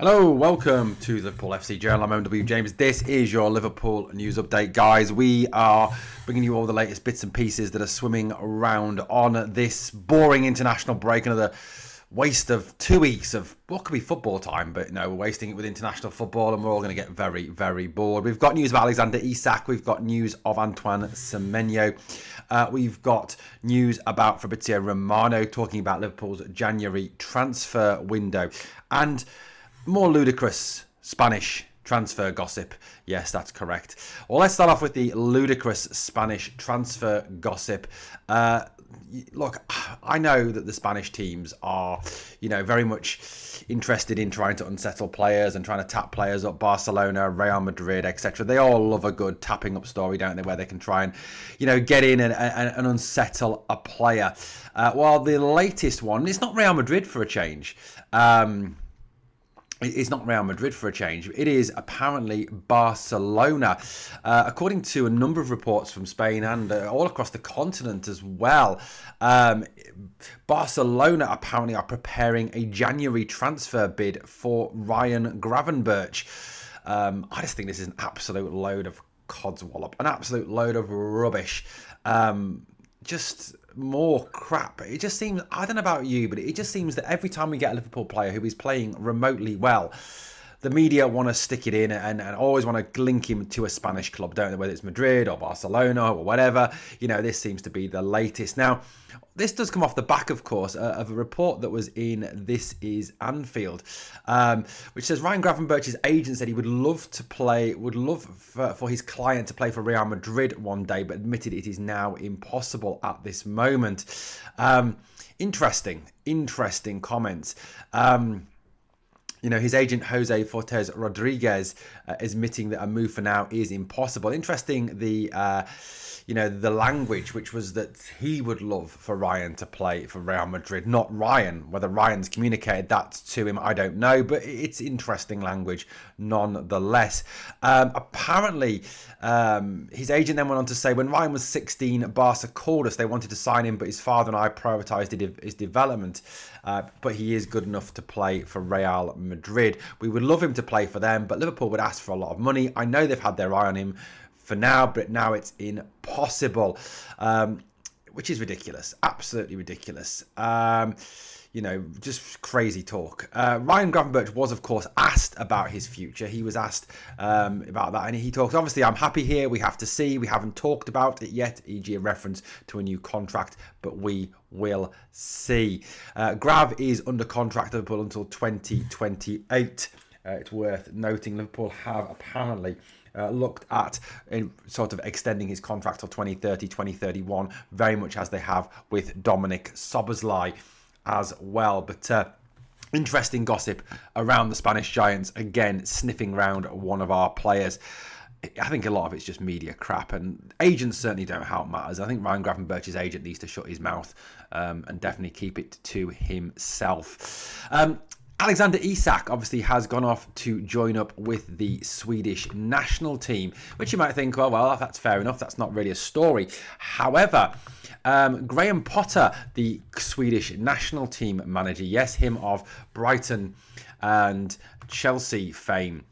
Hello, welcome to the Liverpool FC Journal. I'm MW James. This is your Liverpool news update, guys. We are bringing you all the latest bits and pieces that are swimming around on this boring international break. Another waste of 2 weeks of what could be football time, but no, we're wasting it with international football, and we're all going to get very, very bored. We've got news of Alexander Isak. We've got news of Antoine Semenyo. We've got news about Fabrizio Romano talking about Liverpool's January transfer window, and more ludicrous Spanish transfer gossip. Yes, that's correct. Well, let's start off with the ludicrous Spanish transfer gossip. Look, I know that the Spanish teams are, very much interested in trying to unsettle players and trying to tap players up. Barcelona, Real Madrid, etc. They all love a good tapping up story, don't they, where they can try and, get in and unsettle a player. Well, the latest one, it's not Real Madrid for a change. It's not Real Madrid for a change. It is apparently Barcelona. According to a number of reports from Spain and all across the continent as well, Barcelona apparently are preparing a January transfer bid for Ryan Gravenberch. I just think this is an absolute load of codswallop, an absolute load of rubbish. Just more crap. It just seems, I don't know about you, but it just seems that every time we get a Liverpool player who is playing remotely well, the media want to stick it in and always want to link him to a Spanish club, don't they? Whether it's Madrid or Barcelona or whatever. This seems to be the latest. Now, this does come off the back, of course, of a report that was in This Is Anfield, which says Ryan Gravenberch's agent said he would love for his client to play for Real Madrid one day, but admitted it is now impossible at this moment. Interesting comments. His agent Jose Fortes Rodriguez is admitting that a move for now is impossible. Interesting, the language, which was that he would love for Ryan to play for Real Madrid, not Ryan. Whether Ryan's communicated that to him, I don't know, but it's interesting language nonetheless. Apparently, his agent then went on to say, when Ryan was 16, Barca called us. They wanted to sign him, but his father and I prioritised his development. But he is good enough to play for Real Madrid. We would love him to play for them, but Liverpool would ask for a lot of money. I know they've had their eye on him for now, but now it's impossible, which is ridiculous. Absolutely ridiculous. Just crazy talk. Ryan Gravenberch was, of course, asked about his future. He was asked about that, and he talks, obviously, I'm happy here. We have to see. We haven't talked about it yet, e.g. a reference to a new contract, but we will see. Grav is under contract at Liverpool until 2028. It's worth noting Liverpool have apparently looked at sort of extending his contract till 2030, 2031, very much as they have with Dominic Szoboszlai as well. But interesting gossip around the Spanish Giants, again, sniffing round one of our players. I think a lot of it's just media crap, and agents certainly don't help matters. I think Ryan Gravenberch's agent needs to shut his mouth and definitely keep it to himself. Alexander Isak obviously has gone off to join up with the Swedish national team, which you might think, well, that's fair enough. That's not really a story. However, Graham Potter, the Swedish national team manager, yes, him of Brighton and Chelsea fame,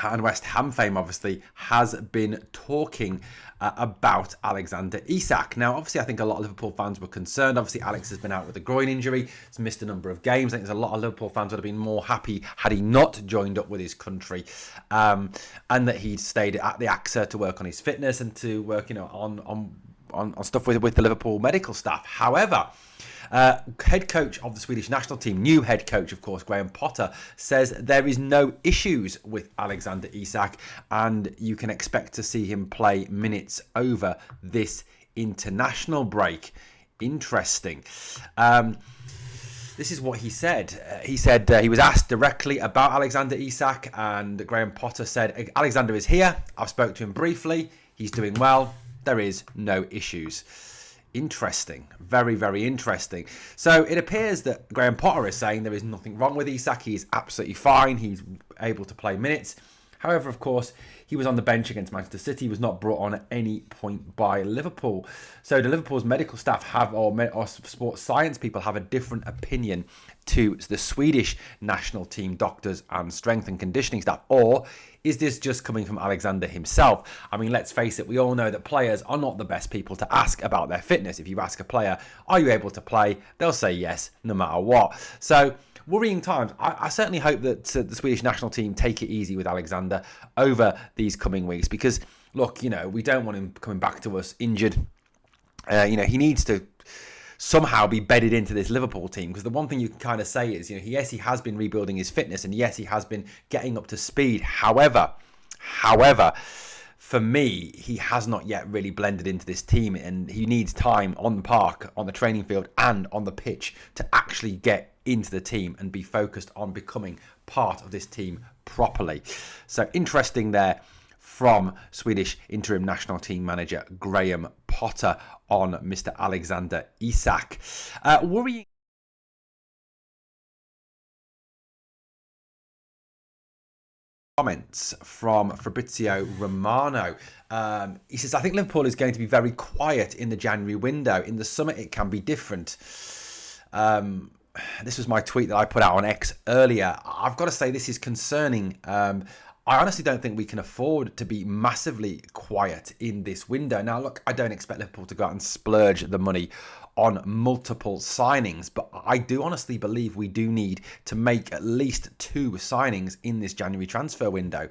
and West Ham fame, obviously, has been talking about Alexander Isak. Now, obviously, I think a lot of Liverpool fans were concerned. Obviously, Alex has been out with a groin injury. He's missed a number of games. I think there's a lot of Liverpool fans would have been more happy had he not joined up with his country, and that he'd stayed at the AXA to work on his fitness and to work, on stuff with the Liverpool medical staff. However, head coach of the Swedish national team, new head coach, of course, Graham Potter, says there is no issues with Alexander Isak, and you can expect to see him play minutes over this international break. Interesting. This is what he said. He said he was asked directly about Alexander Isak, and Graham Potter said, Alexander is here. I've spoke to him briefly. He's doing well. There is no issues. Interesting. Very, very interesting. So it appears that Graham Potter is saying there is nothing wrong with Isak. He's absolutely fine. He's able to play minutes. However, of course, he was on the bench against Manchester City. He was not brought on at any point by Liverpool. So the Liverpool's medical staff have, or sports science people have, a different opinion to the Swedish national team doctors and strength and conditioning staff. Or is this just coming from Alexander himself? I mean, let's face it, we all know that players are not the best people to ask about their fitness. If you ask a player, are you able to play? They'll say yes, no matter what. So worrying times. I certainly hope that the Swedish national team take it easy with Alexander over these coming weeks, because, look, we don't want him coming back to us injured. He needs to somehow be bedded into this Liverpool team, because the one thing you can kind of say is, yes, he has been rebuilding his fitness, and yes, he has been getting up to speed. However, for me, he has not yet really blended into this team, and he needs time on the park, on the training field, and on the pitch to actually get into the team and be focused on becoming part of this team properly. So interesting there from Swedish interim national team manager Graham Potter on Mr. Alexander Isak. Worrying comments from Fabrizio Romano. He says, I think Liverpool is going to be very quiet in the January window. In the summer, it can be different. This was my tweet that I put out on X earlier. I've got to say, this is concerning. I honestly don't think we can afford to be massively quiet in this window. Now, look, I don't expect Liverpool to go out and splurge the money on multiple signings, but I do honestly believe we do need to make at least 2 signings in this January transfer window.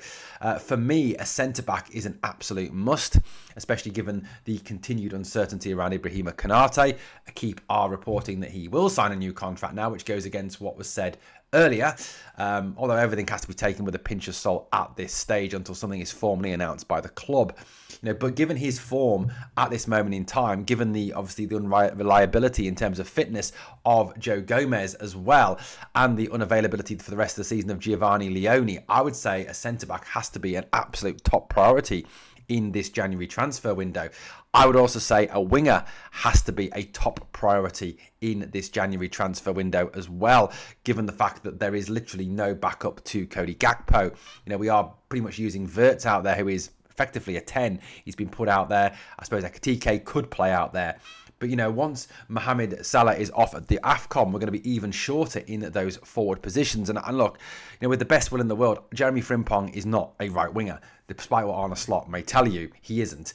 For me, a centre-back is an absolute must, especially given the continued uncertainty around Ibrahima Konate. Keep are reporting that he will sign a new contract now, which goes against what was said earlier, although everything has to be taken with a pinch of salt at this stage until something is formally announced by the club. But given his form at this moment in time, given the unreliability in terms of fitness of Joe Gomez as well, and the unavailability for the rest of the season of Giovanni Leone, I would say a centre-back has to be an absolute top priority in this January transfer window. I would also say a winger has to be a top priority in this January transfer window as well, given the fact that there is literally no backup to Cody Gakpo. We are pretty much using Wirtz out there, who is effectively a 10. He's been put out there. I suppose Ekitike could play out there. But, once Mohamed Salah is off at the AFCON, we're going to be even shorter in those forward positions. And look, with the best will in the world, Jeremy Frimpong is not a right winger. Despite what Arne Slot may tell you, he isn't.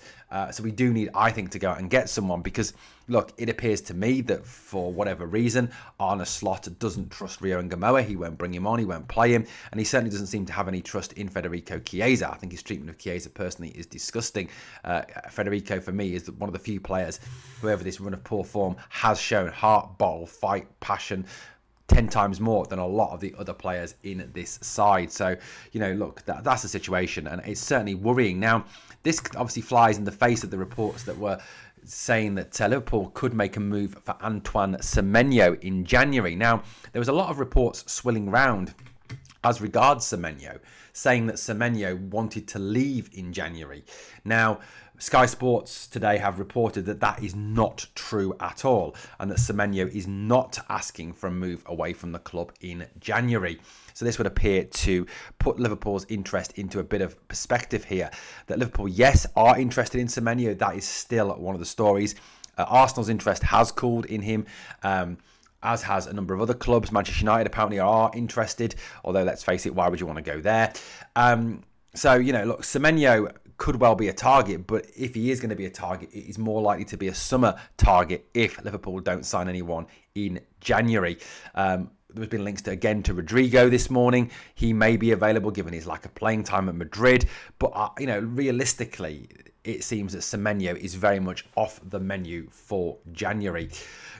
So we do need, I think, to go out and get someone, because, look, it appears to me that for whatever reason, Arne Slot doesn't trust Rio Ngamoa. He won't bring him on. He won't play him. And he certainly doesn't seem to have any trust in Federico Chiesa. I think his treatment of Chiesa personally is disgusting. Federico, for me, is one of the few players who, over this run of poor form, has shown heart, bottle, fight, passion, 10 times more than a lot of the other players in this side. So, look, that's the situation, and it's certainly worrying. Now, this obviously flies in the face of the reports that were saying that Liverpool could make a move for Antoine Semenyo in January. Now, there was a lot of reports swilling round as regards Semenyo, saying that Semenyo wanted to leave in January. Now, Sky Sports today have reported that that is not true at all, and that Semenyo is not asking for a move away from the club in January. So this would appear to put Liverpool's interest into a bit of perspective here. That Liverpool, yes, are interested in Semenyo. That is still one of the stories. Arsenal's interest has cooled in him, as has a number of other clubs. Manchester United apparently are interested, although let's face it, why would you want to go there? So, look, Semenyo could well be a target, but if he is going to be a target, it is more likely to be a summer target if Liverpool don't sign anyone in January. There's been links to Rodrigo this morning. He may be available given his lack of playing time at Madrid, but realistically, it seems that Semenyo is very much off the menu for January.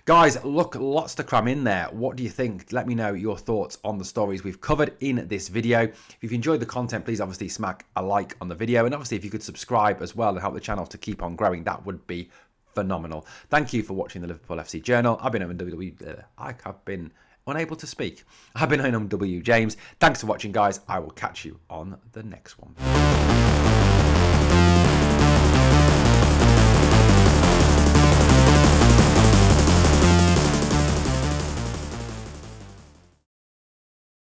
Guys, look, lots to cram in there. What do you think? Let me know your thoughts on the stories we've covered in this video. If you've enjoyed the content, please obviously smack a like on the video. And obviously, if you could subscribe as well and help the channel to keep on growing, that would be phenomenal. Thank you for watching the Liverpool FC Journal. I've been unable to speak. I've been OMW James. Thanks for watching, guys. I will catch you on the next one.